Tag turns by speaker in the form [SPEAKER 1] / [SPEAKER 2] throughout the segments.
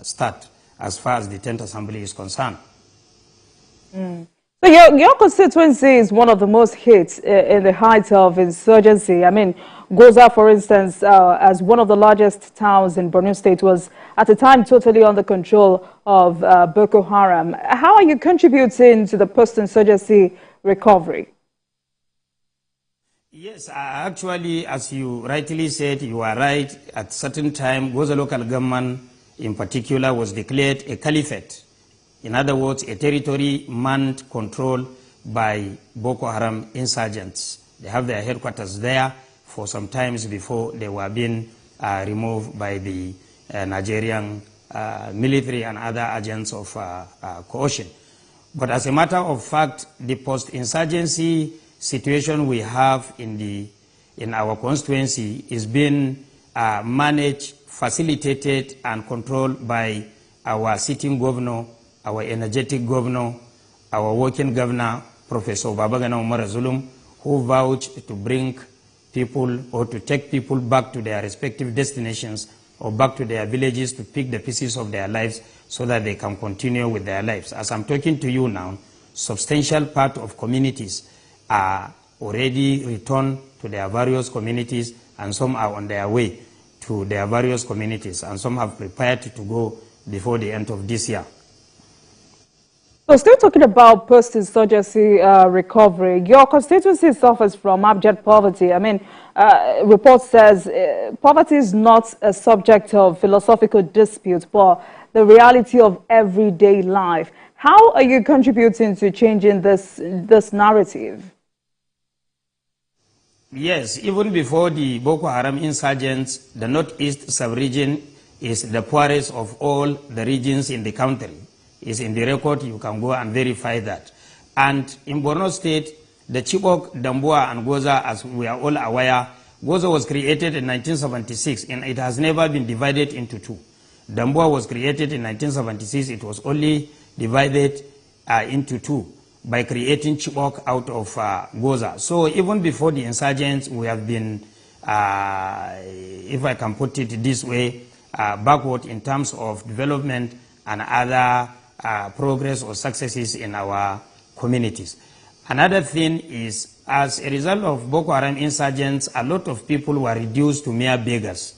[SPEAKER 1] start as far as the 10th Assembly is concerned.
[SPEAKER 2] So your constituency is one of the most hit in the height of insurgency. I mean, Goza, for instance, as one of the largest towns in Borno State, was at the time totally under control of Boko Haram. How are you contributing to the post-insurgency recovery?
[SPEAKER 1] Yes, actually, as you rightly said, you are right. At a certain time, Goza local government in particular was declared a caliphate. In other words, a territory manned, controlled by Boko Haram insurgents. They have their headquarters there for some times before they were being removed by the Nigerian military and other agents of coercion. But as a matter of fact, the post-insurgency situation we have in our constituency is being managed, facilitated, and controlled by our sitting governor, our energetic governor, our working governor, Professor Babagana Umar Zulum, who vouched to bring people or to take people back to their respective destinations or back to their villages to pick the pieces of their lives so that they can continue with their lives. As I'm talking to you now, substantial part of communities are already returned to their various communities, and some are on their way to their various communities, and some have prepared to go before the end of this year.
[SPEAKER 2] So still talking about post-insurgency recovery, your constituency suffers from abject poverty. I mean, report says poverty is not a subject of philosophical dispute, but the reality of everyday life. How are you contributing to changing this narrative?
[SPEAKER 1] Yes, even before the Boko Haram insurgents, the northeast sub-region is the poorest of all the regions in the country. It's in the record, you can go and verify that. And in Borno State, the Chibok, Damboa, and Goza, as we are all aware, Goza was created in 1976, and it has never been divided into two. Damboa was created in 1976, it was only divided into two by creating Chibok out of Goza. So even before the insurgents, we have been, if I can put it this way, backward in terms of development and other progress or successes in our communities. Another thing is, as a result of Boko Haram insurgents, a lot of people were reduced to mere beggars,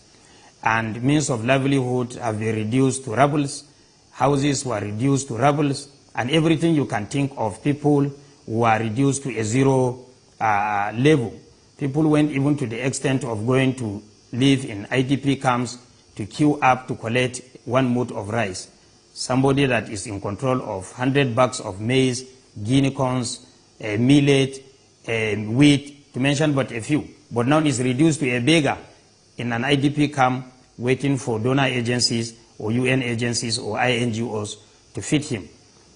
[SPEAKER 1] and means of livelihood have been reduced to rubbles, houses were reduced to rubbles, and everything you can think of, people were reduced to a zero level. People went even to the extent of going to live in IDP camps to queue up to collect 1 mood of rice. Somebody that is in control of 100 bags of maize, guinea corns, millet, wheat, to mention but a few. But now is reduced to a beggar in an IDP camp waiting for donor agencies or UN agencies or INGOs to feed him.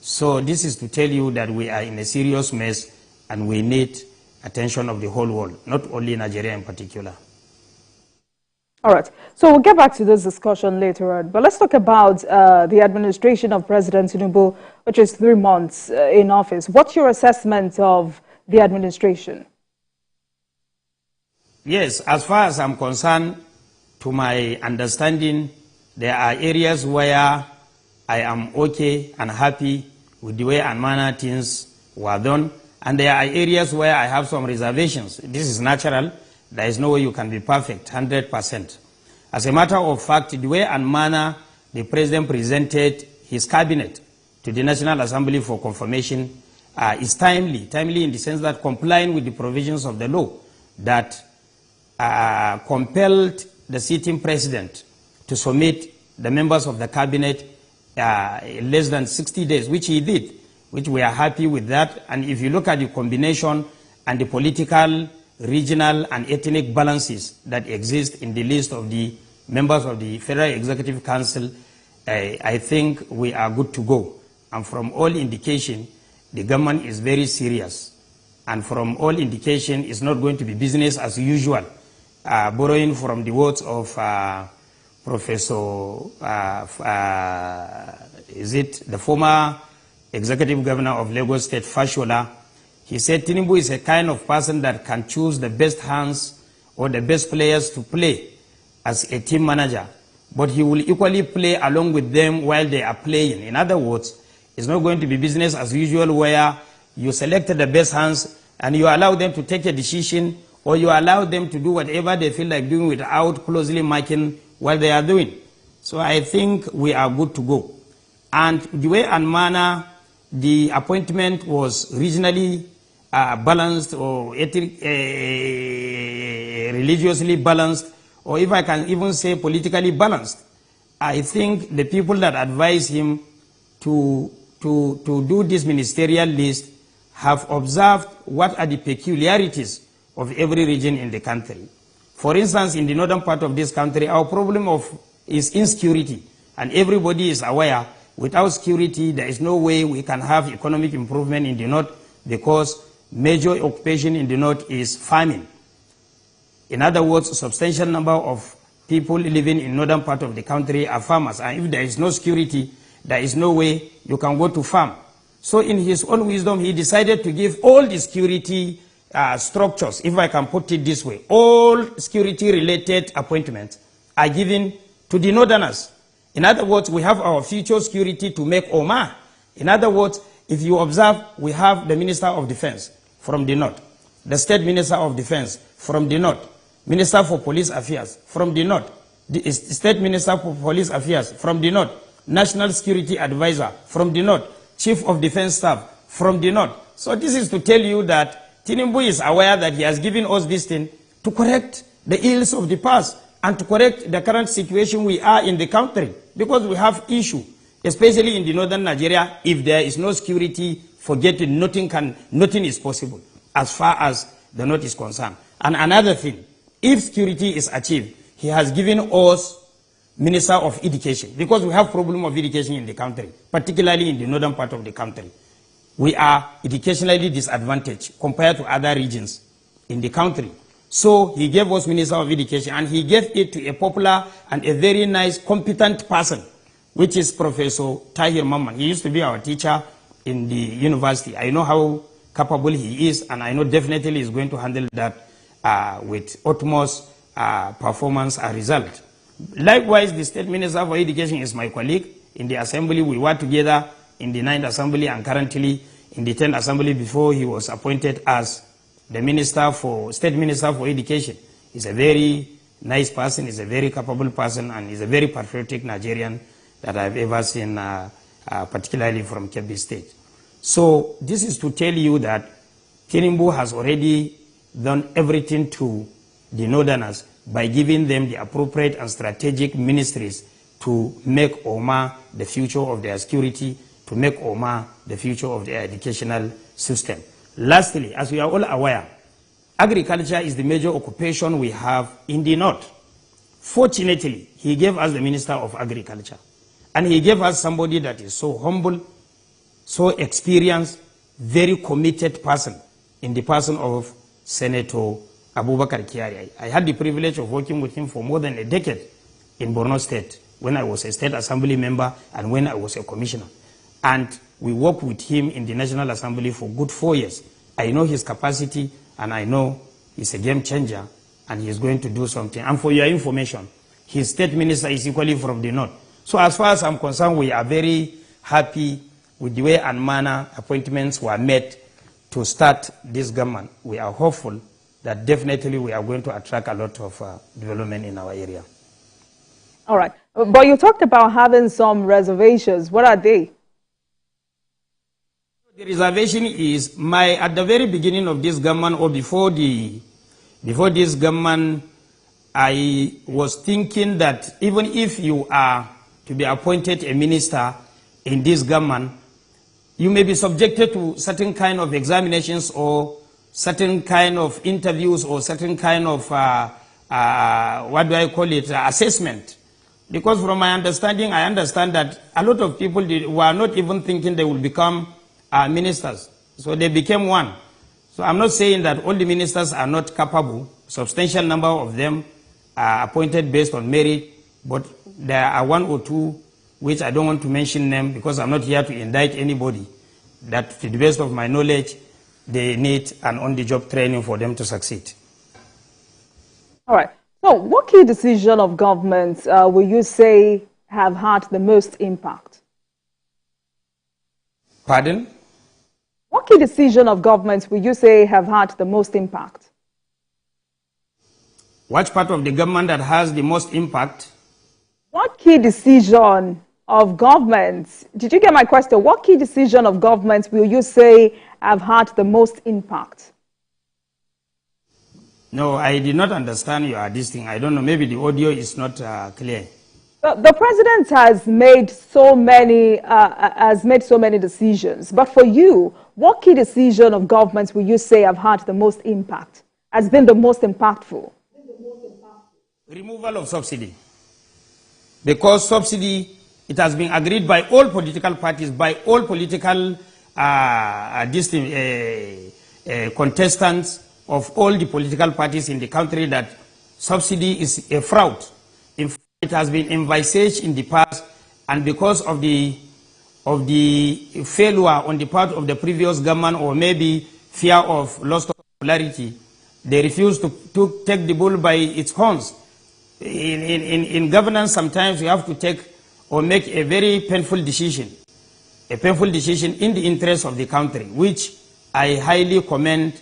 [SPEAKER 1] So this is to tell you that we are in a serious mess and we need attention of the whole world, not only Nigeria in particular.
[SPEAKER 2] All right, so we'll get back to this discussion later on, but let's talk about the administration of President Tinubu, which is 3 months in office. What's your assessment of the administration?
[SPEAKER 1] Yes, as far as I'm concerned, to my understanding, there are areas where I am okay and happy with the way and manner things were done, and there are areas where I have some reservations. This is natural. There is no way you can be perfect, 100%. As a matter of fact, the way and manner the President presented his cabinet to the National Assembly for confirmation is timely in the sense that complying with the provisions of the law that compelled the sitting President to submit the members of the cabinet in less than 60 days, which he did, which we are happy with that. And if you look at the combination and the political, regional and ethnic balances that exist in the list of the members of the Federal Executive Council, I think we are good to go. And from all indication, the government is very serious. And from all indication, it's not going to be business as usual. Borrowing from the words of Professor, the former Executive Governor of Lagos State, Fashola, he said Tinubu is a kind of person that can choose the best hands or the best players to play as a team manager, but he will equally play along with them while they are playing. In other words, it's not going to be business as usual where you select the best hands and you allow them to take a decision, or you allow them to do whatever they feel like doing without closely marking what they are doing. So I think we are good to go. And the way and manner the appointment was regionally balanced, or religiously balanced, or if I can even say politically balanced, I think the people that advise him to do this ministerial list have observed what are the peculiarities of every region in the country. For instance, in the northern part of this country, our problem is insecurity, and everybody is aware without security there is no way we can have economic improvement in the north, because major occupation in the north is farming. In other words, a substantial number of people living in northern part of the country are farmers, and if there is no security, there is no way you can go to farm. So in his own wisdom, he decided to give all the security structures, if I can put it this way, all security-related appointments are given to the northerners. In other words, we have our future security to make Omar. In other words, if you observe, we have the Minister of Defense from the north, the State Minister of Defense from the north, Minister for Police Affairs from the north, the State Minister for Police Affairs from the north, National Security Advisor from the north, Chief of Defense Staff from the north. So this is to tell you that Tinubu is aware that he has given us this thing to correct the ills of the past and to correct the current situation we are in the country, because we have issue, especially in the northern Nigeria. If there is no security, forget it, nothing is possible as far as the north is concerned. And another thing, if security is achieved, he has given us Minister of Education, because we have problem of education in the country, particularly in the northern part of the country. We are educationally disadvantaged compared to other regions in the country. So he gave us Minister of Education, and he gave it to a popular and a very nice, competent person, which is Professor Tahir Mamman. He used to be our teacher in the university. I know how capable he is, and I know definitely he is going to handle that with utmost performance and result. Likewise, the State Minister for Education is my colleague in the Assembly. We were together in the 9th Assembly and currently in the 10th Assembly before he was appointed as the State Minister for Education. He's a very nice person, he's a very capable person, and he's a very patriotic Nigerian that I've ever seen, particularly from Kebbi State. So this is to tell you that Tinubu has already done everything to the northerners by giving them the appropriate and strategic ministries to make Omar the future of their security, to make Omar the future of their educational system. Lastly, as we are all aware, agriculture is the major occupation we have in the north. Fortunately, he gave us the Minister of Agriculture, and he gave us somebody that is so humble, so experienced, very committed person in the person of Senator Abubakar Kyari. I had the privilege of working with him for more than a decade in Borno State when I was a State Assembly member and when I was a commissioner. And we worked with him in the National Assembly for good 4 years. I know his capacity, and I know he's a game changer, and he's going to do something. And for your information, his State Minister is equally from the north. So as far as I'm concerned, we are very happy with the way and manner appointments were made to start this government. We are hopeful that definitely we are going to attract a lot of development in our area.
[SPEAKER 2] All right. But you talked about having some reservations. What are they?
[SPEAKER 1] The reservation is at the very beginning of this government, or before this government, I was thinking that even if you are to be appointed a minister in this government, you may be subjected to certain kind of examinations or certain kind of interviews or certain kind of, assessment. Because from my understanding, I understand that a lot of people were not even thinking they would become ministers. So they became one. So I'm not saying that all the ministers are not capable. Substantial number of them are appointed based on merit, but there are one or two which I don't want to mention them because I'm not here to indict anybody, that to the best of my knowledge, they need an on-the-job training for them to succeed.
[SPEAKER 2] All right. So what key decision of government will you say have had the most impact?
[SPEAKER 1] Pardon?
[SPEAKER 2] What key decision of government will you say have had the most impact?
[SPEAKER 1] Which part of the government that has the most impact?
[SPEAKER 2] What key decision of government, did you get my question? What key decision of government will you say have had the most impact?
[SPEAKER 1] No, I did not understand this thing. I don't know. Maybe the audio is not clear.
[SPEAKER 2] The president has made so many decisions. But for you, what key decision of government will you say have had the most impact? Has been the most impactful?
[SPEAKER 1] Removal of subsidy. Because subsidy, it has been agreed by all political parties, by all political contestants of all the political parties in the country that subsidy is a fraud. In fact, it has been envisaged in the past, and because of the failure on the part of the previous government, or maybe fear of loss of popularity, they refused to take the bull by its horns. In governance, sometimes you have to take or make a very painful decision in the interest of the country, which I highly commend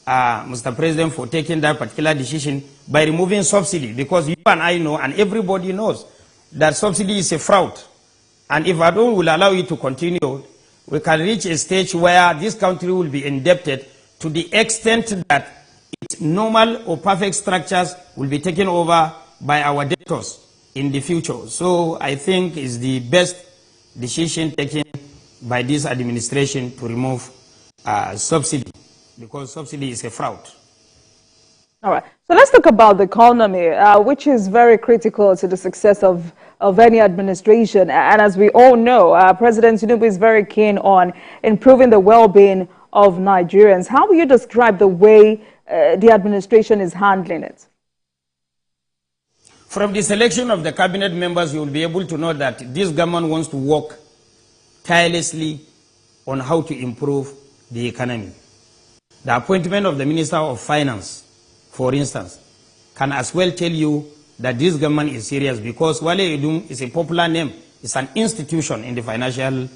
[SPEAKER 1] Mr. President for taking that particular decision by removing subsidy, because you and I know, and everybody knows, that subsidy is a fraud. And if I don't will allow it to continue, we can reach a stage where this country will be indebted to the extent that its normal or perfect structures will be taken over by our debtors in the future. So I think it's the best decision taken by this administration to remove subsidy, because subsidy is a fraud.
[SPEAKER 2] All right. So let's talk about the economy, which is very critical to the success of any administration. And as we all know, President Tinubu is very keen on improving the well-being of Nigerians. How will you describe the way the administration is handling it?
[SPEAKER 1] From the selection of the cabinet members, you will be able to know that this government wants to work tirelessly on how to improve the economy. The appointment of the Minister of Finance, for instance, can as well tell you that this government is serious, because Wale Edun is a popular name. It's an institution in the financial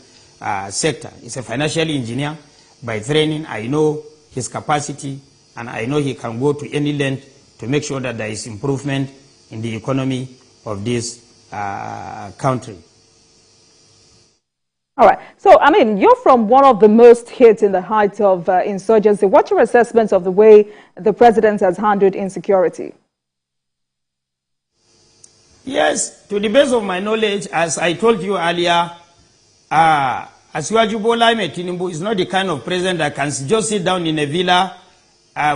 [SPEAKER 1] sector. He's a financial engineer by training. I know his capacity, and I know he can go to any length to make sure that there is improvement in the economy of this country.
[SPEAKER 2] All right. So, I mean, you're from one of the most hit in the height of insurgency. What's your assessment of the way the president has handled insecurity?
[SPEAKER 1] Yes, to the best of my knowledge, as I told you earlier, Asiwaju Bola Ahmed Tinubu is not the kind of president that can just sit down in a villa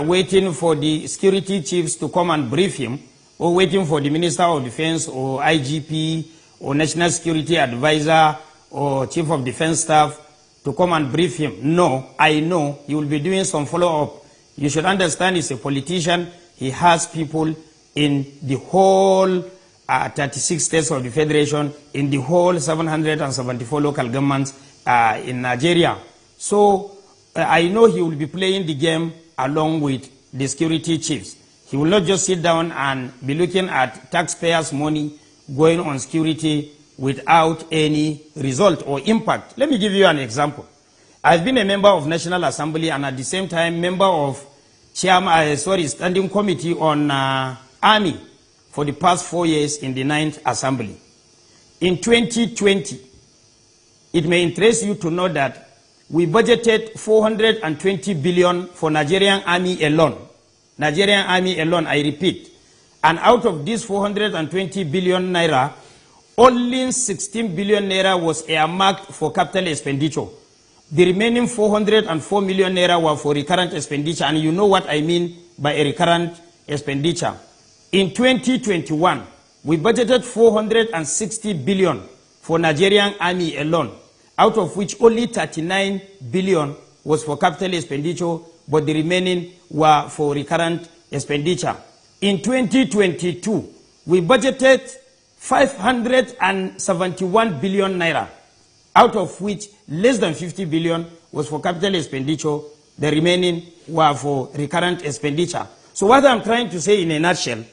[SPEAKER 1] waiting for the security chiefs to come and brief him, or waiting for the Minister of Defense or IGP or National Security Advisor or Chief of Defense Staff to come and brief him. No, I know he will be doing some follow-up. You should understand he's a politician. He has people in the whole 36 states of the Federation, in the whole 774 local governments in Nigeria. So I know he will be playing the game along with the security chiefs. He will not just sit down and be looking at taxpayers' money going on security without any result or impact. Let me give you an example. I've been a member of National Assembly and at the same time member of Standing Committee on Army for the past 4 years in the 9th Assembly. In 2020, it may interest you to know that we budgeted 420 billion for Nigerian Army alone. Nigerian Army alone, I repeat. And out of this 420 billion naira, only 16 billion naira was earmarked for capital expenditure. The remaining 404 million naira were for recurrent expenditure, and you know what I mean by a recurrent expenditure. In 2021, we budgeted 460 billion for Nigerian Army alone, out of which only 39 billion was for capital expenditure, but the remaining were for recurrent expenditure. In 2022, we budgeted 571 billion naira, out of which less than 50 billion was for capital expenditure, the remaining were for recurrent expenditure. So what I'm trying to say in a nutshell,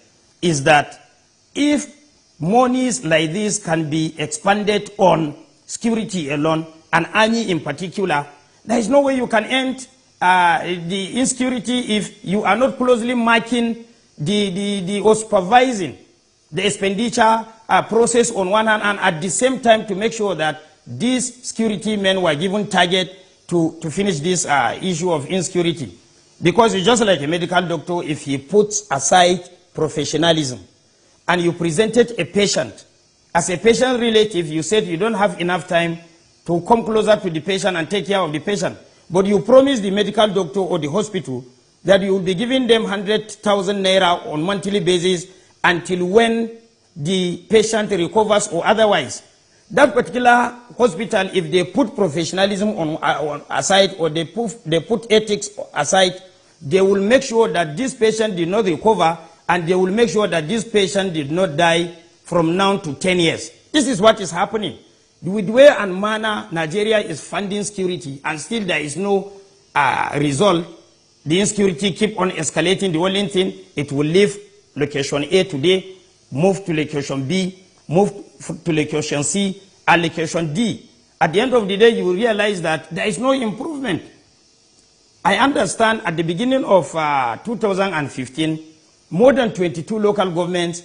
[SPEAKER 1] is that if monies like this can be expanded on security alone, and army in particular, there is no way you can end the insecurity if you are not closely marking or supervising the expenditure process on one hand, and at the same time to make sure that these security men were given target to finish this issue of insecurity. Because it's just like a medical doctor, if he puts aside professionalism and you presented a patient, as a patient relative, you said you don't have enough time to come closer to the patient and take care of the patient. But you promise the medical doctor or the hospital that you will be giving them 100,000 naira on monthly basis until when the patient recovers or otherwise. That particular hospital, if they put professionalism on aside, or they put ethics aside, they will make sure that this patient did not recover, and they will make sure that this patient did not die from now to 10 years. This is what is happening. With way and manner, Nigeria is funding security, and still there is no result. The insecurity keep on escalating. The only thing, it will leave location A today, move to location B, move to location C, and location D. At the end of the day, you will realize that there is no improvement. I understand at the beginning of 2015, more than 22 local governments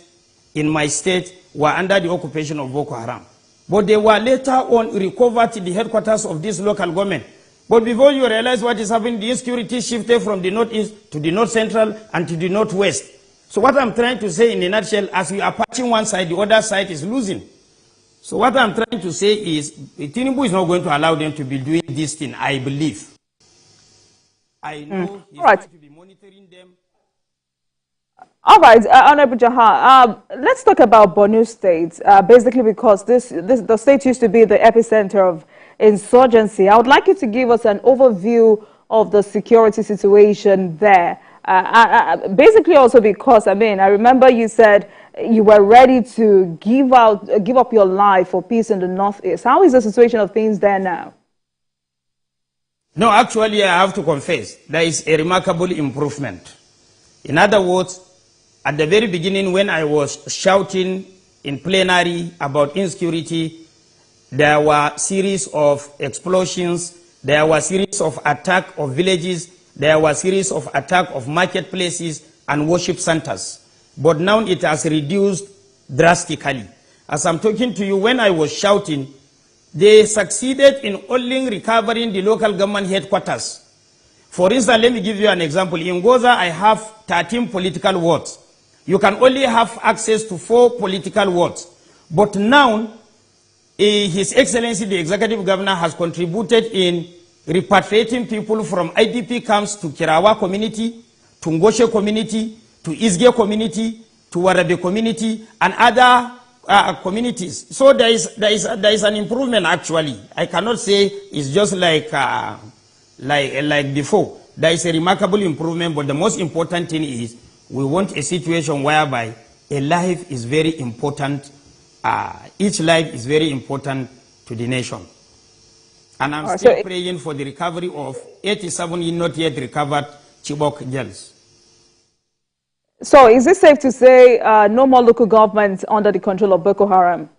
[SPEAKER 1] in my state were under the occupation of Boko Haram. But they were later on recovered to the headquarters of this local government. But before you realize what is happening, the insecurity shifted from the northeast to the north central and to the northwest. So what I'm trying to say in a nutshell, as we are patching one side, the other side is losing. So what I'm trying to say is, Tinubu is not going to allow them to be doing this thing, I believe. I know he's going to be monitoring them.
[SPEAKER 2] All right, Honorable Jahar, let's talk about Borno State, basically because the state used to be the epicenter of insurgency. I would like you to give us an overview of the security situation there. Basically also because, I remember you said you were ready to give up your life for peace in the Northeast. How is the situation of things there now?
[SPEAKER 1] No, actually, I have to confess, there is a remarkable improvement. In other words, at the very beginning, when I was shouting in plenary about insecurity, there were a series of explosions, there were a series of attacks of villages, there were a series of attacks of marketplaces and worship centers. But now it has reduced drastically. As I'm talking to you, when I was shouting, they succeeded in only recovering the local government headquarters. For instance, let me give you an example. In Goza, I have 13 political wards. You can only have access to 4 political wards. But now, His Excellency, the Executive Governor, has contributed in repatriating people from IDP camps to Kirawa community, to Ngoshe community, to Izge community, to Warabe community, and other communities. So there is an improvement actually. I cannot say it's just like before. There is a remarkable improvement, but the most important thing is we want a situation whereby a life is very important. Each life is very important to the nation. And I'm still praying for the recovery of 87 not yet recovered Chibok girls.
[SPEAKER 2] So is it safe to say no more local governments under the control of Boko Haram?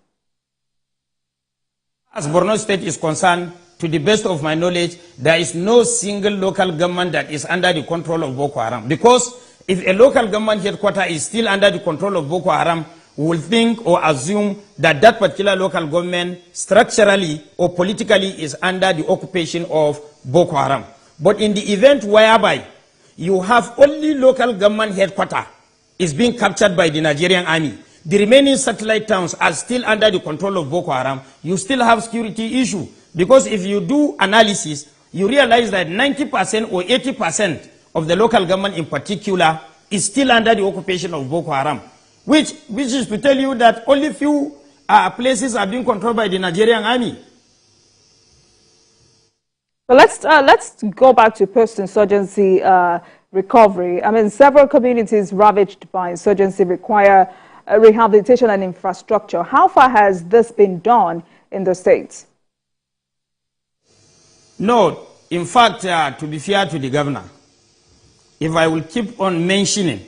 [SPEAKER 1] As Borno State is concerned, to the best of my knowledge, there is no single local government that is under the control of Boko Haram. Because if a local government headquarters is still under the control of Boko Haram, we will think or assume that that particular local government structurally or politically is under the occupation of Boko Haram. But in the event whereby you have only local government headquarters is being captured by the Nigerian army, the remaining satellite towns are still under the control of Boko Haram, you still have security issue. Because if you do analysis, you realize that 90% or 80% of the local government in particular is still under the occupation of Boko Haram. Which is to tell you that only few places are being controlled by the Nigerian army.
[SPEAKER 2] But let's go back to post-insurgency recovery. I mean, several communities ravaged by insurgency require rehabilitation and infrastructure. How far has this been done in the states?
[SPEAKER 1] No, in fact, to be fair to the governor, if I will keep on mentioning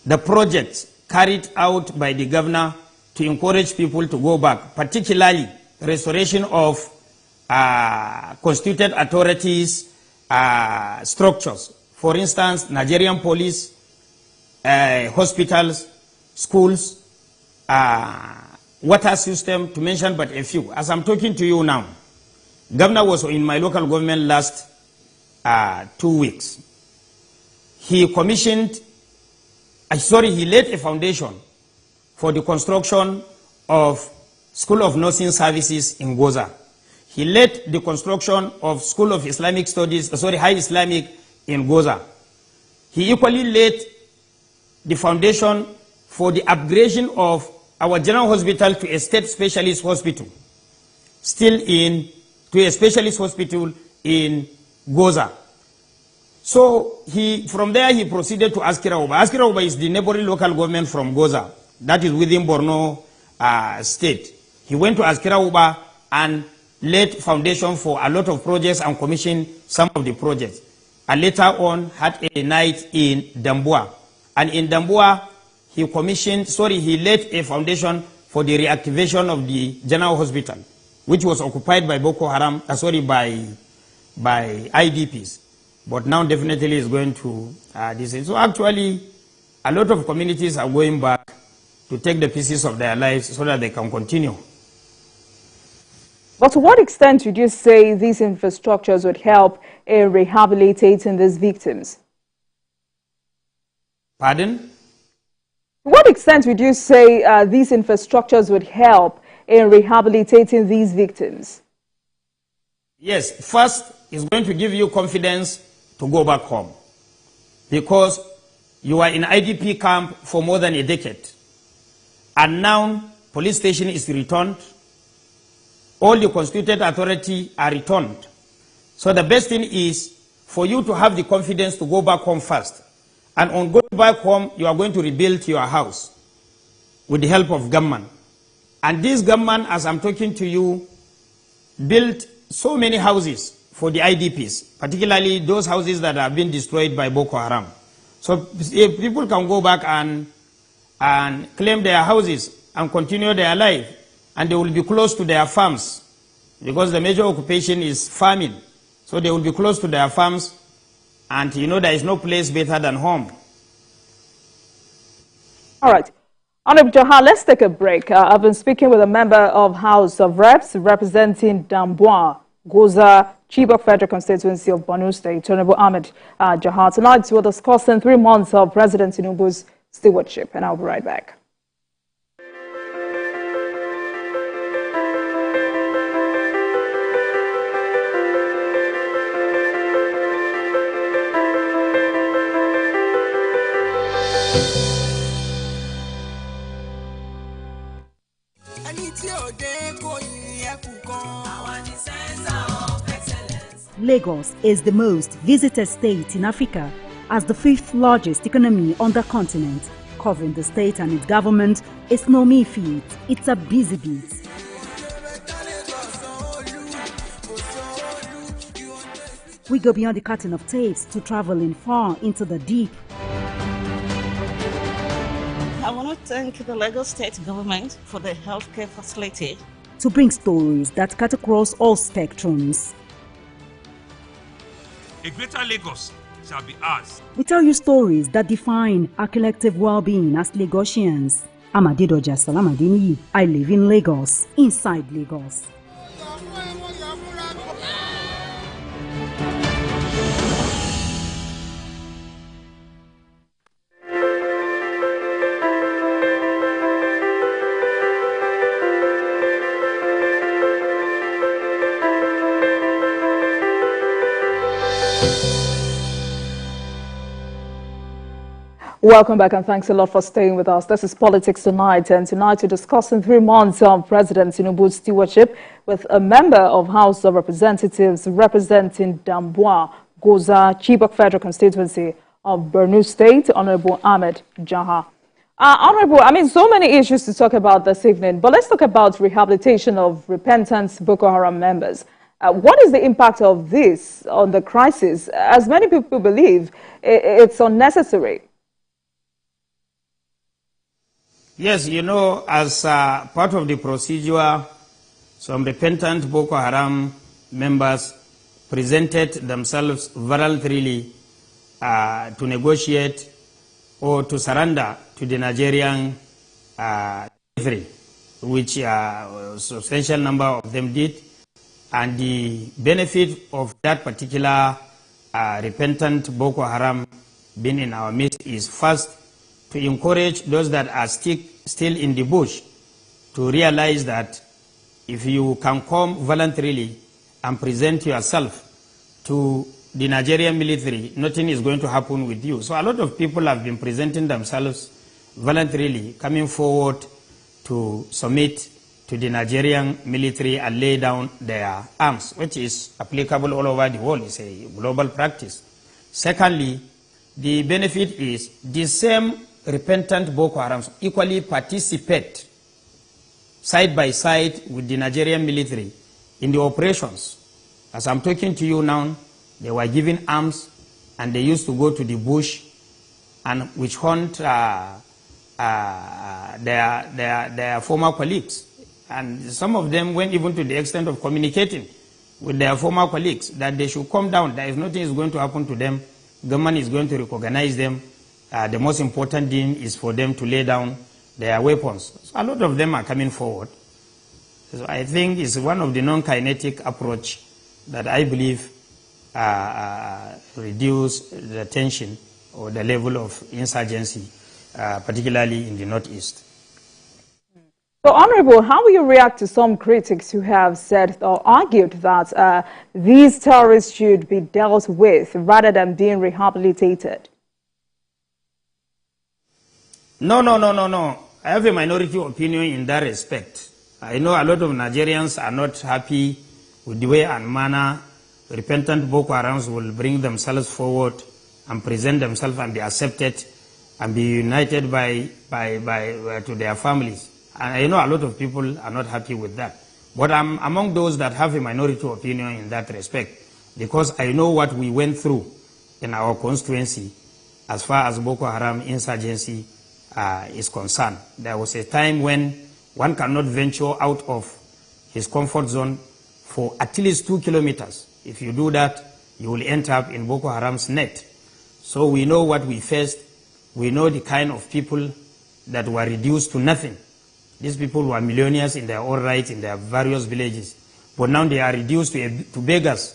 [SPEAKER 1] the projects carried out by the governor to encourage people to go back, particularly restoration of constituted authorities structures. For instance, Nigerian police, hospitals, schools, water system, to mention but a few. As I'm talking to you now, governor was in my local government last 2 weeks. He commissioned, he laid a foundation for the construction of School of Nursing Services in Goza. He led the construction of School of Islamic Studies, High Islamic in Goza. He equally laid the foundation for the upgradation of our general hospital to a state specialist hospital, to a specialist hospital in Goza. So from there he proceeded to Askira-Uba. Askira-Uba is the neighboring local government from Goza, that is within Borno state. He went to Askira-Uba and laid foundation for a lot of projects and commissioned some of the projects. And later on had a night in Damboa. And in Damboa, he laid a foundation for the reactivation of the general hospital, which was occupied by Boko Haram, by IDPs. But now definitely is going to this. So actually, a lot of communities are going back to take the pieces of their lives so that they can continue.
[SPEAKER 2] But to what extent would you say these infrastructures would help in rehabilitating these victims?
[SPEAKER 1] Pardon?
[SPEAKER 2] To what extent would you say these infrastructures would help in rehabilitating these victims?
[SPEAKER 1] Yes, first, it's going to give you confidence to go back home, because you are in IDP camp for more than a decade, and now police station is returned, all the constituted authority are returned. So the best thing is for you to have the confidence to go back home first. And on going back home, you are going to rebuild your house with the help of government. And this government, as I'm talking to you, built so many houses for the IDPs, particularly those houses that have been destroyed by Boko Haram. So if people can go back and claim their houses and continue their life, and they will be close to their farms, because the major occupation is farming. So they will be close to their farms, and there is no place better than home.
[SPEAKER 2] All right. Honorable Jaha, let's take a break. I've been speaking with a member of House of Reps representing Damboa, Goza, Chibok Federal Constituency of Borno State, Honorable Ahmed Jaha. Tonight we're discussing 3 months of President Tinubu's stewardship, and I'll be right back.
[SPEAKER 3] Lagos is the most visited state in Africa as the 5th largest economy on the continent. Covering the state and its government is no mean feat, it's a busy beat. We go beyond the curtain of tapes to traveling far into the deep.
[SPEAKER 4] I want to thank the Lagos state government for the healthcare facility.
[SPEAKER 3] To bring stories that cut across all spectrums.
[SPEAKER 5] A greater Lagos shall be ours.
[SPEAKER 3] We tell you stories that define our collective well-being as Lagosians. I'm Adedoja Salamadini. I live in Lagos, inside Lagos.
[SPEAKER 2] Welcome back, and thanks a lot for staying with us. This is Politics Tonight, and tonight we're discussing 3 months of President Tinubu's stewardship with a member of House of Representatives representing Damboa, Goza, Chibok Federal Constituency of Borno State, Honorable Ahmed Jaha. Honorable, so many issues to talk about this evening, but let's talk about rehabilitation of repentant Boko Haram members. What is the impact of this on the crisis? As many people believe, it's unnecessary.
[SPEAKER 1] Yes, you know, as part of the procedure, some repentant Boko Haram members presented themselves voluntarily to negotiate or to surrender to the Nigerian military, which a substantial number of them did. And the benefit of that particular repentant Boko Haram being in our midst is first to encourage those that are still in the bush to realize that if you can come voluntarily and present yourself to the Nigerian military, nothing is going to happen with you. So a lot of people have been presenting themselves voluntarily, coming forward to submit to the Nigerian military and lay down their arms, which is applicable all over the world. It's a global practice. Secondly, the benefit is the same repentant Boko Harams equally participate side by side with the Nigerian military in the operations. As I'm talking to you now, they were given arms and they used to go to the bush and witch hunt their former colleagues. And some of them went even to the extent of communicating with their former colleagues that they should come down. There is nothing is going to happen to them. Government is going to recognize them. The most important thing is for them to lay down their weapons. So a lot of them are coming forward. So I think it's one of the non-kinetic approach that I believe reduce the tension or the level of insurgency, particularly in the Northeast.
[SPEAKER 2] So, Honorable, how will you react to some critics who have said or argued that these terrorists should be dealt with rather than being rehabilitated?
[SPEAKER 1] No. I have a minority opinion in that respect. I know a lot of Nigerians are not happy with the way and manner repentant Boko Harams will bring themselves forward and present themselves and be accepted and be united to their families. And I know a lot of people are not happy with that. But I'm among those that have a minority opinion in that respect, because I know what we went through in our constituency as far as Boko Haram insurgency is concerned. There was a time when one cannot venture out of his comfort zone for at least 2 kilometers. If you do that, you will end up in Boko Haram's net. So we know what we faced. We know the kind of people that were reduced to nothing. These people were millionaires in their own right in their various villages. But now they are reduced to beggars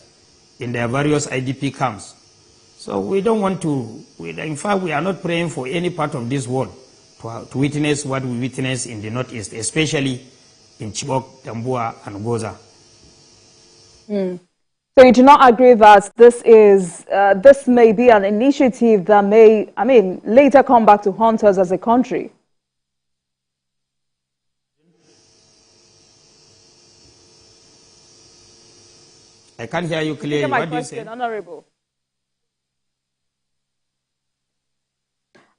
[SPEAKER 1] in their various IDP camps. So we don't want to, in fact, we are not praying for any part of this world to witness what we witness in the Northeast, especially in Chibok, Tambua, and Goza.
[SPEAKER 2] So you do not agree that this may be an initiative that may, later come back to haunt us as a country?
[SPEAKER 1] I can't hear you clearly. What do you say?
[SPEAKER 2] Honorable.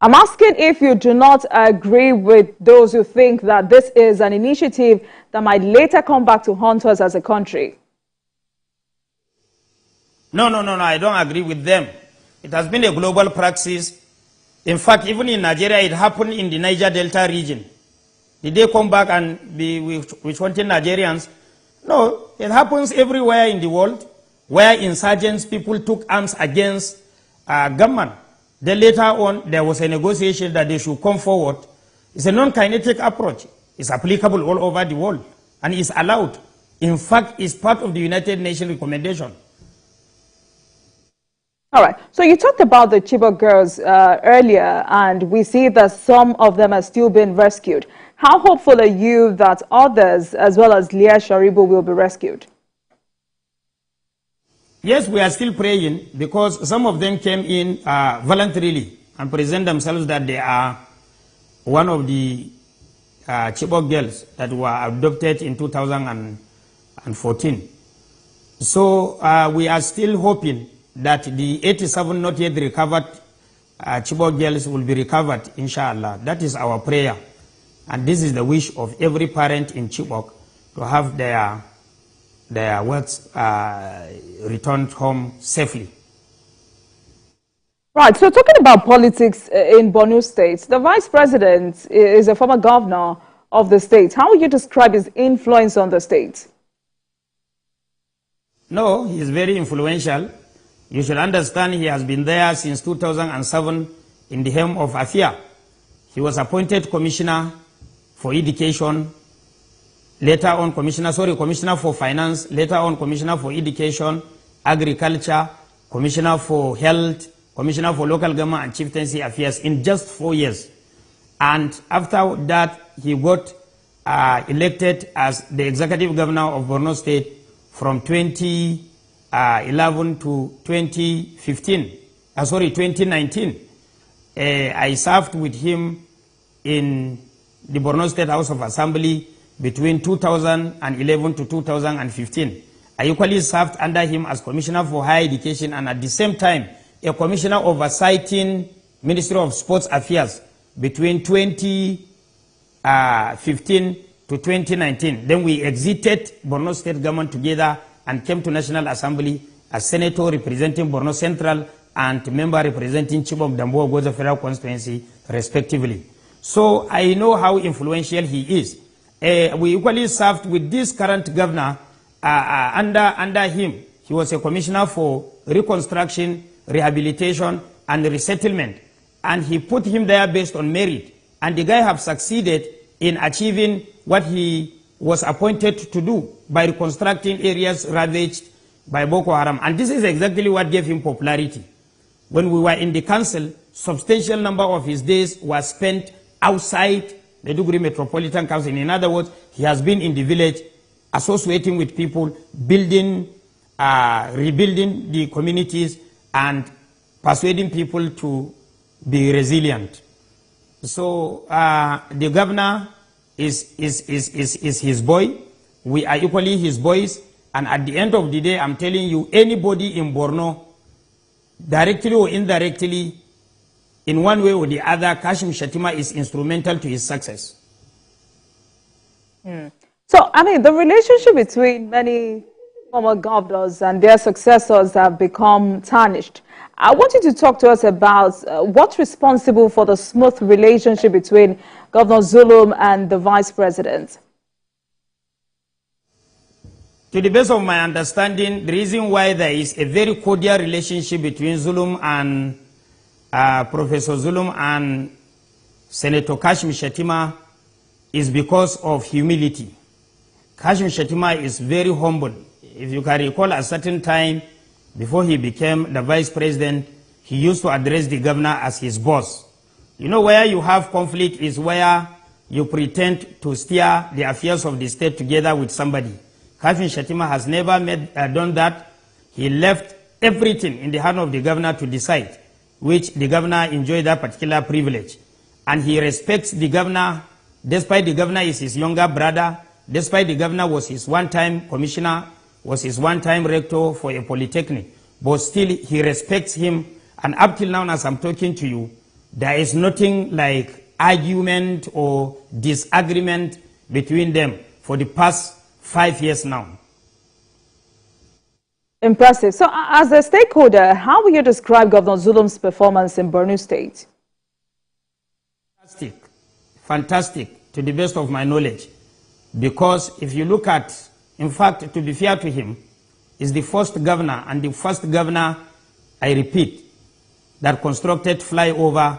[SPEAKER 2] I'm asking if you do not agree with those who think that this is an initiative that might later come back to haunt us as a country.
[SPEAKER 1] No, I don't agree with them. It has been a global practice. In fact, even in Nigeria, it happened in the Niger Delta region. Did they come back and be with wanting Nigerians? No, it happens everywhere in the world where insurgents, people took arms against government. Then later on, there was a negotiation that they should come forward. It's a non-kinetic approach. It's applicable all over the world and it's allowed. In fact, it's part of the United Nations recommendation.
[SPEAKER 2] All right. So you talked about the Chibok girls earlier, and we see that some of them are still being rescued. How hopeful are you that others, as well as Leah Sharibu, will be rescued?
[SPEAKER 1] Yes, we are still praying because some of them came in voluntarily and present themselves that they are one of the Chibok girls that were adopted in 2014. So we are still hoping that the 87 not yet recovered Chibok girls will be recovered, inshallah. That is our prayer. And this is the wish of every parent in Chibok to have their words returned home safely.
[SPEAKER 2] Right, so talking about politics in Borno State, the vice president is a former governor of the state. How would you describe his influence on the state?
[SPEAKER 1] No, he is very influential. You should understand he has been there since 2007 in the helm of Afia. He was appointed commissioner for education, later on commissioner for finance, later on commissioner for education, agriculture, commissioner for health, commissioner for local government and chieftaincy affairs in just 4 years. And after that, he got elected as the executive governor of Borno State from 2011 to 2019. I served with him in the Borno State House of Assembly between 2011 to 2015. I equally served under him as Commissioner for Higher Education and at the same time a Commissioner overseeing Ministry of Sports Affairs between 2015 to 2019. Then we exited Borno State government together and came to National Assembly as Senator representing Borno Central and member representing Chibok Damboa Goza Federal Constituency, respectively. So I know how influential he is. We equally served with this current governor under him. He was a commissioner for reconstruction, rehabilitation, and resettlement. And he put him there based on merit. And the guy has succeeded in achieving what he was appointed to do by reconstructing areas ravaged by Boko Haram. And this is exactly what gave him popularity. When we were in the council, substantial number of his days were spent outside the Duguri Metropolitan Council. In other words, he has been in the village, associating with people, building, rebuilding the communities, and persuading people to be resilient. So the governor is his boy. We are equally his boys. And at the end of the day, I'm telling you, anybody in Borno, directly or indirectly, in one way or the other, Kashim Shettima is instrumental to his success.
[SPEAKER 2] So, I mean, the relationship between many former governors and their successors have become tarnished. I want you to talk to us about what's responsible for the smooth relationship between Governor Zulum and the Vice President.
[SPEAKER 1] To the best of my understanding, the reason why there is a very cordial relationship between Zulum and Professor Zulum and Senator Kashim Shettima is because of humility. Kashim Shettima is very humble. If you can recall, at a certain time, before he became the vice president, he used to address the governor as his boss. You know, where you have conflict is where you pretend to steer the affairs of the state together with somebody. Kashim Shettima has never done that. He left everything in the hand of the governor to decide, which the governor enjoyed that particular privilege. And he respects the governor, despite the governor is his younger brother, despite the governor was his one-time commissioner, was his one-time rector for a polytechnic. But still, he respects him. And up till now, as I'm talking to you, there is nothing like argument or disagreement between them for the past 5 years now.
[SPEAKER 2] Impressive. So, as a stakeholder, how will you describe Governor Zulum's performance in Borno State?
[SPEAKER 1] Fantastic. Fantastic, to the best of my knowledge. Because if you look at, in fact, to be fair to him, is the first governor, and the first governor, I repeat, that constructed flyover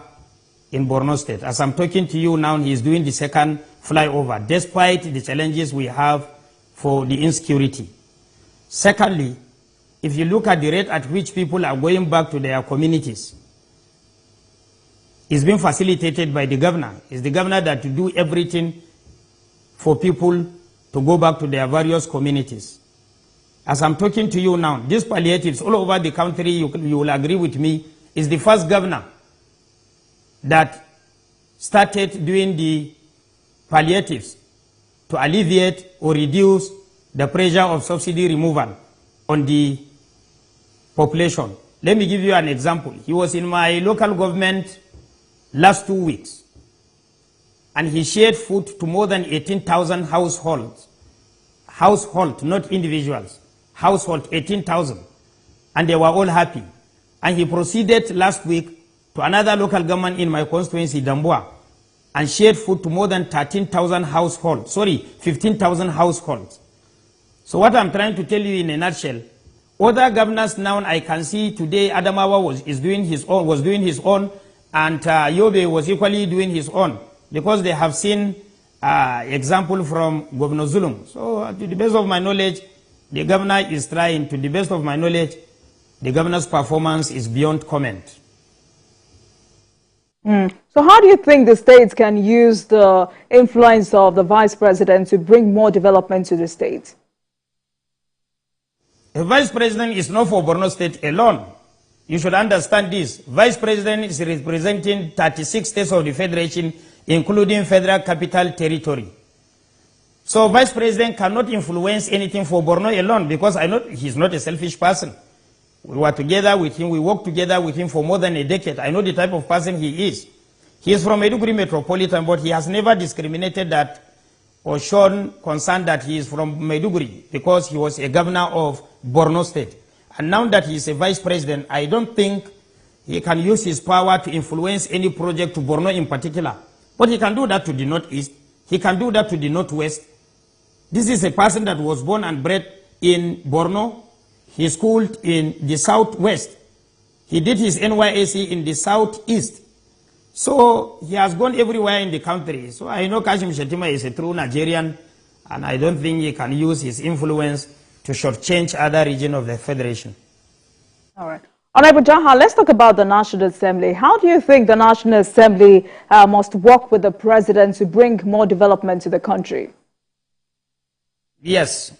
[SPEAKER 1] in Borno State. As I'm talking to you now, he is doing the second flyover, despite the challenges we have for the insecurity. Secondly, if you look at the rate at which people are going back to their communities, it's been facilitated by the governor. It's the governor that will do everything for people to go back to their various communities. As I'm talking to you now, these palliatives all over the country, you will agree with me, is the first governor that started doing the palliatives to alleviate or reduce the pressure of subsidy removal on the population. Let me give you an example. He was in my local government last 2 weeks, and he shared food to more than 18,000 households. Household, not individuals. Household, 18,000. And they were all happy. And he proceeded last week to another local government in my constituency, Damboa, and shared food to more than 13,000 households, 15,000 households. So what I'm trying to tell you in a nutshell, other governors now I can see today, Adamawa was doing his own, and Yobe was equally doing his own, because they have seen example from Governor Zulum. So to the best of my knowledge, the governor is trying. To the best of my knowledge, the governor's performance is beyond comment.
[SPEAKER 2] So how do you think the states can use the influence of the vice president to bring more development to the state?
[SPEAKER 1] The vice president is not for Borno State alone. You should understand this. Vice president is representing 36 states of the federation, including federal capital territory. So vice president cannot influence anything for Borno alone, because I know he's not a selfish person. We were together with him, we worked together with him for more than a decade. I know the type of person he is. He is from Maiduguri Metropolitan, but he has never discriminated that or shown concern that he is from Maiduguri, because he was a governor of Borno State. And now that he is a vice president, I don't think he can use his power to influence any project to Borno in particular. But he can do that to the northeast. He can do that to the northwest. This is a person that was born and bred in Borno. He schooled in the southwest. He did his NYSC in the southeast. So he has gone everywhere in the country. So I know Kashim Shettima is a true Nigerian, and I don't think he can use his influence to shortchange other regions of the federation.
[SPEAKER 2] All right. Honorable Jaha, let's talk about the National Assembly. How do you think the National Assembly must work with the president to bring more development to the country?
[SPEAKER 1] Yes,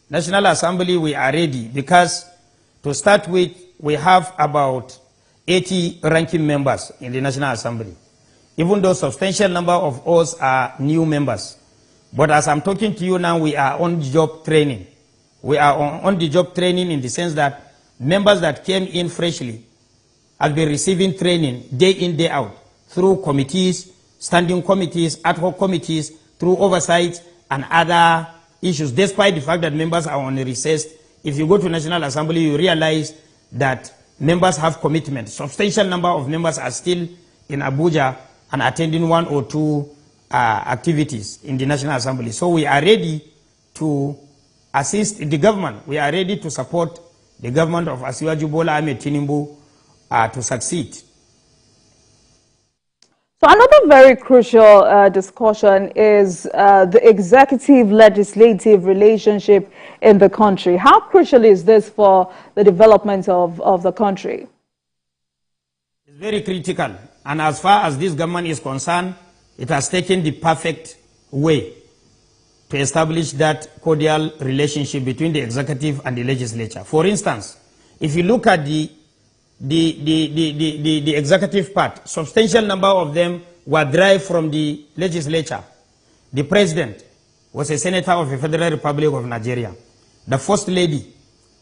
[SPEAKER 1] National Assembly, we are ready, because to start with, we have about 80 ranking members in the National Assembly, even though a substantial number of us are new members. But as I'm talking to you now, we are on job training. We are on the job training in the sense that members that came in freshly have been receiving training day in, day out, through committees, standing committees, ad hoc committees, through oversight and other issues. Despite the fact that members are on recess, if you go to National Assembly, you realize that members have commitment. Substantial number of members are still in Abuja and attending one or two activities in the National Assembly. So we are ready to assist the government. We are ready to support the government of Asiwaju Bola Ahmed Tinubu to succeed.
[SPEAKER 2] So another very crucial discussion is the executive-legislative relationship in the country. How crucial is this for the development of the country?
[SPEAKER 1] It's very critical. And as far as this government is concerned, it has taken the perfect way to establish that cordial relationship between the executive and the legislature. For instance, if you look at the executive part, substantial number of them were derived from the legislature. The president was a senator of the Federal Republic of Nigeria. The first lady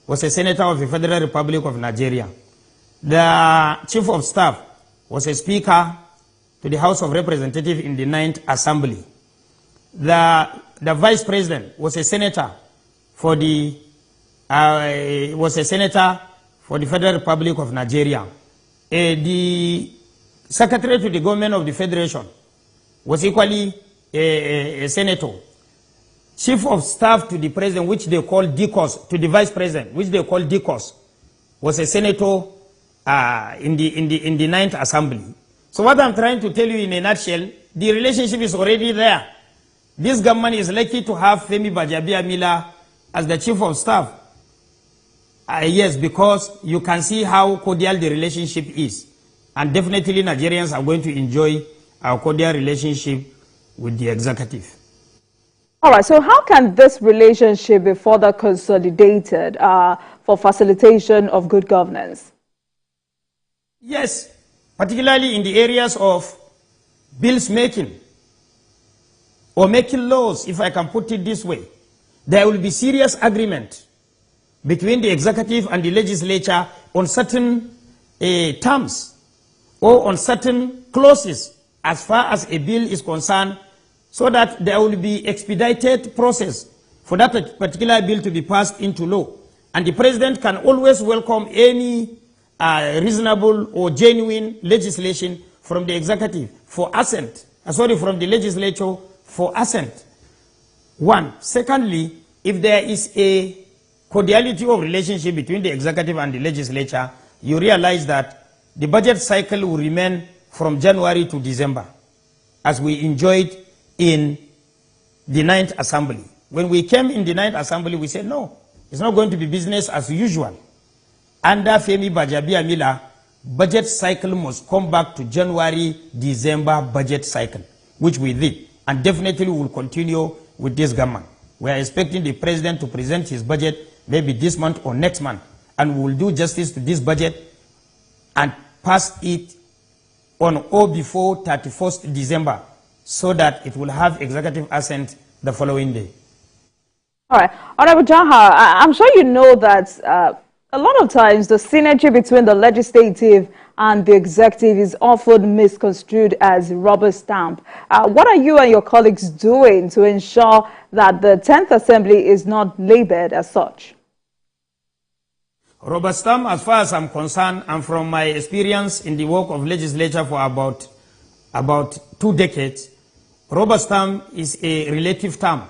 [SPEAKER 1] was a senator of the Federal Republic of Nigeria. The chief of staff was a speaker to the House of Representatives in the 9th Assembly. The vice president was a senator for the Federal Republic of Nigeria. The secretary to the government of the federation was equally a senator. Chief of staff to the president, which they call DCOS, to the vice president, which they call DCOS, was a senator in the 9th Assembly. So what I'm trying to tell you in a nutshell, the relationship is already there. This government is lucky to have Femi Bajabiamila as the chief of staff. Yes, because you can see how cordial the relationship is. And definitely Nigerians are going to enjoy our cordial relationship with the executive.
[SPEAKER 2] All right, so how can this relationship be further consolidated for facilitation of good governance?
[SPEAKER 1] Yes, particularly in the areas of bills making or making laws, if I can put it this way. There will be serious agreement between the executive and the legislature on certain terms or on certain clauses as far as a bill is concerned, so that there will be expedited process for that particular bill to be passed into law. And the president can always welcome any reasonable or genuine legislation from the executive for assent, from the legislature for assent. One. Secondly, if there is a cordiality of relationship between the executive and the legislature, you realize that the budget cycle will remain from January to December, as we enjoyed in the 9th Assembly. When we came in the 9th Assembly, we said, no, it's not going to be business as usual. Under Femi Bajabiamila, budget cycle must come back to January-December budget cycle, which we did, and definitely will continue with this government. We are expecting the president to present his budget maybe this month or next month, and we will do justice to this budget and pass it on or before 31st December so that it will have executive assent the following day.
[SPEAKER 2] All right. Honorable Jaha, I'm sure you know that a lot of times the synergy between the legislative and the executive is often misconstrued as rubber stamp. What are you and your colleagues doing to ensure that the 10th Assembly is not labored as such?
[SPEAKER 1] Rubber stamp, as far as I'm concerned, and from my experience in the work of legislature for about 2 decades, rubber stamp is a relative term.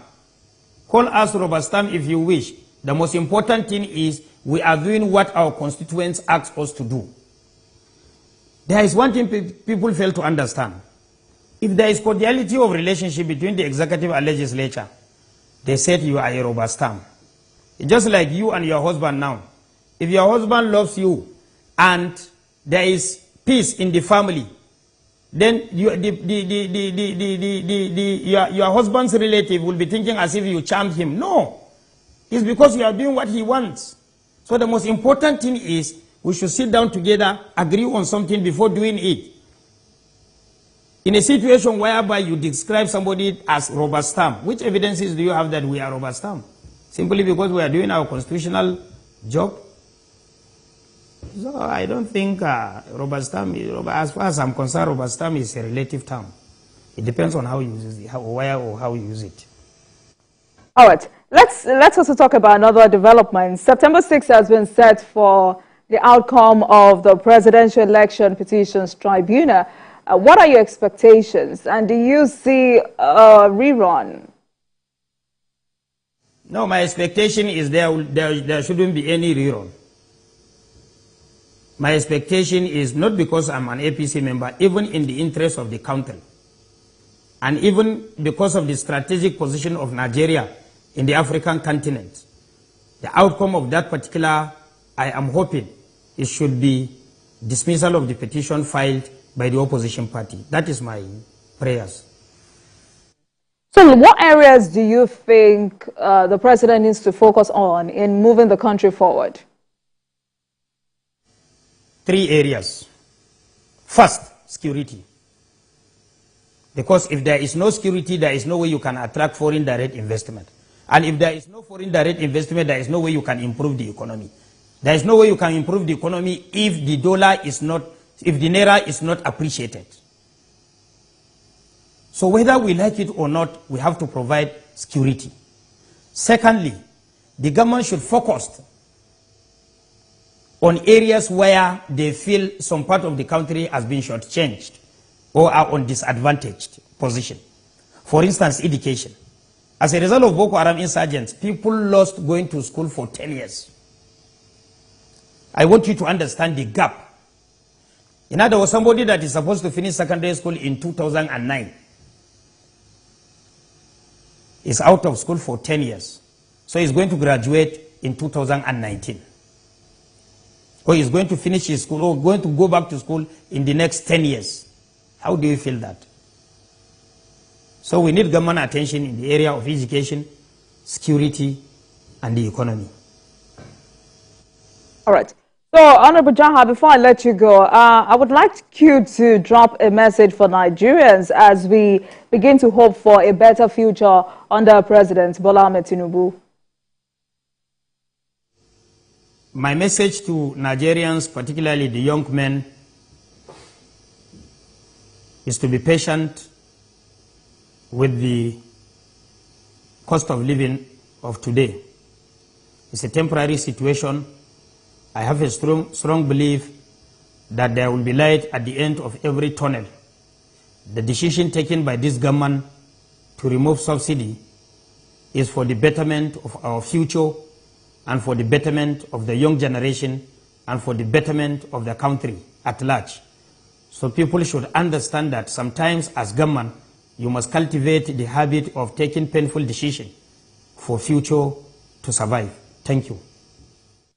[SPEAKER 1] Call us rubber stamp if you wish. The most important thing is we are doing what our constituents ask us to do. There is one thing people fail to understand. If there is cordiality of relationship between the executive and legislature, they said you are a rubber stamp. It's just like you and your husband now. If your husband loves you and there is peace in the family, then your husband's relative will be thinking as if you charmed him. No, it's because you are doing what he wants. So the most important thing is we should sit down together, agree on something before doing it. In a situation whereby you describe somebody as rubber stamp, which evidences do you have that we are rubber stamp? Simply because we are doing our constitutional job? So I don't think rubber stamp, as far as I'm concerned, rubber stamp is a relative term. It depends on how you use it, where or how you use it.
[SPEAKER 2] All right. Let's also talk about another development. September 6th has been set for the outcome of the Presidential Election Petitions Tribunal. What are your expectations? And do you see a rerun?
[SPEAKER 1] No, my expectation is there shouldn't be any rerun. My expectation is not because I'm an APC member, even in the interest of the country, and even because of the strategic position of Nigeria in the African continent. The outcome of that particular, I am hoping, it should be dismissal of the petition filed by the opposition party. That is my prayers.
[SPEAKER 2] So what areas do you think the president needs to focus on in moving the country forward?
[SPEAKER 1] 3 areas. First, security. Because if there is no security, there is no way you can attract foreign direct investment. And if there is no foreign direct investment, there is no way you can improve the economy. There is no way you can improve the economy if the dollar is not, if the naira is not appreciated. So whether we like it or not, we have to provide security. Secondly, the government should focus on areas where they feel some part of the country has been shortchanged or are on disadvantaged position. For instance, education. As a result of Boko Haram insurgents, people lost going to school for 10 years. I want you to understand the gap. In other words, somebody that is supposed to finish secondary school in 2009 is out of school for 10 years. So he's going to graduate in 2019. Or he's going to finish his school or going to go back to school in the next 10 years. How do you feel that? So we need government attention in the area of education, security, and the economy.
[SPEAKER 2] All right. So, Honorable Jaha, before I let you go, I would like you to drop a message for Nigerians as we begin to hope for a better future under President Bola Ahmed Tinubu.
[SPEAKER 1] My message to Nigerians, particularly the young men, is to be patient with the cost of living of today. It's a temporary situation. I have a strong belief that there will be light at the end of every tunnel. The decision taken by this government to remove subsidy is for the betterment of our future and for the betterment of the young generation and for the betterment of the country at large. So people should understand that sometimes as government, you must cultivate the habit of taking painful decisions for future to survive. Thank you.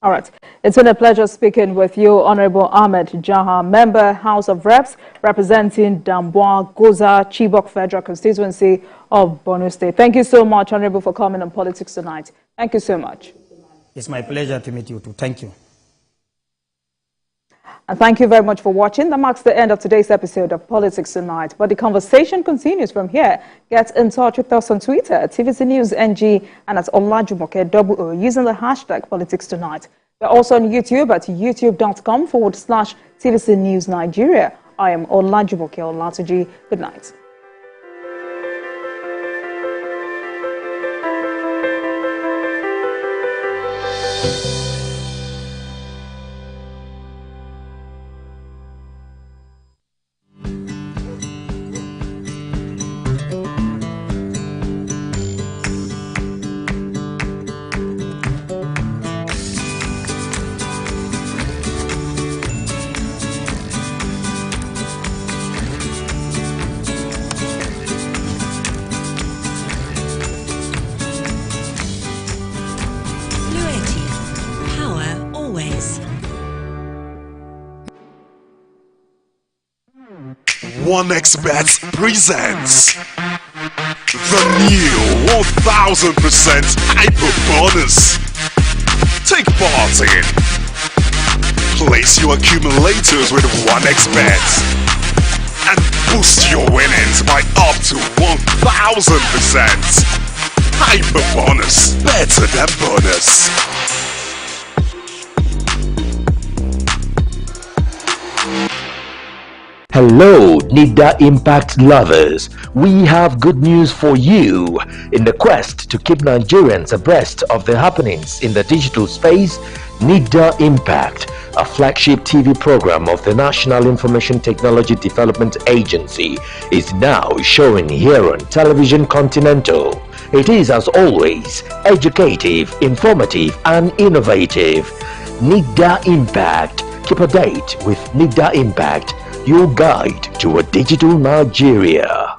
[SPEAKER 2] All right. It's been a pleasure speaking with you, Honorable Ahmed Jaha, Member, House of Reps, representing Damboa Goza Chibok Federal Constituency of Borno State. Thank you so much, Honorable, for coming on Politics Tonight. Thank you so much.
[SPEAKER 1] It's my pleasure to meet you too. Thank you.
[SPEAKER 2] And thank you very much for watching. That marks the end of today's episode of Politics Tonight. But the conversation continues from here. Get in touch with us on Twitter at TVC News NG and at Olajumoke using the hashtag Politics Tonight. We're also on YouTube at youtube.com/TVC News Nigeria. I am Olajumoke Olatuji. Good night.
[SPEAKER 6] OneXBet presents the new 1000% hyper bonus. Take part in. Place your accumulators with OneXBet and boost your winnings by up to 1000%. Hyper bonus, better than bonus.
[SPEAKER 7] Hello, NIDA Impact lovers. We have good news for you. In the quest to keep Nigerians abreast of the happenings in the digital space, NIDA Impact, a flagship TV program of the National Information Technology Development Agency, is now showing here on Television Continental. It is, as always, educative, informative, and innovative. NIDA Impact. Keep a date with NIDA Impact, your guide to a digital Nigeria.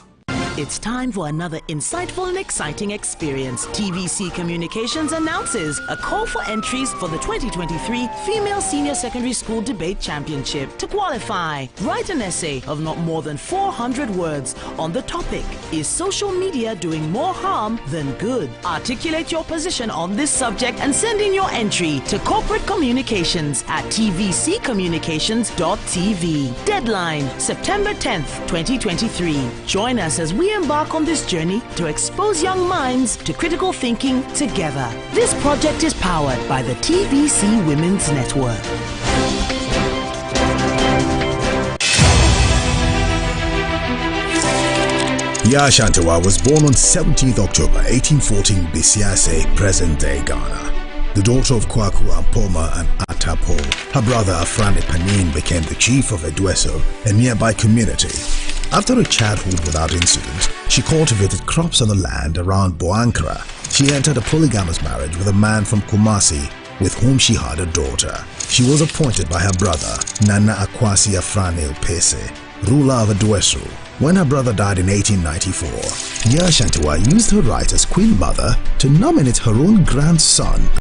[SPEAKER 8] It's time for another insightful and exciting experience. TVC Communications announces a call for entries for the 2023 Female Senior Secondary School Debate Championship. To qualify, write an essay of not more than 400 words on the topic, is social media doing more harm than good? Articulate your position on this subject and send in your entry to corporate communications at tvccommunications.tv. Deadline, September 10th, 2023. Join us as we embark on this journey to expose young minds to critical thinking together. This project is powered by the TVC Women's Network.
[SPEAKER 9] Yashantawa was born on 17th October 1814 Bisiase, present-day Ghana. The daughter of Kwaku Ampoma and Atapo, her brother Afrani Panin became the chief of Edweso, a nearby community. After a childhood without incident, she cultivated crops on the land around Boankra. She entered a polygamous marriage with a man from Kumasi, with whom she had a daughter. She was appointed by her brother, Nana Akwasi Afrani Opese, ruler of Edweso. When her brother died in 1894, Yashantawa used her right as queen mother to nominate her own grandson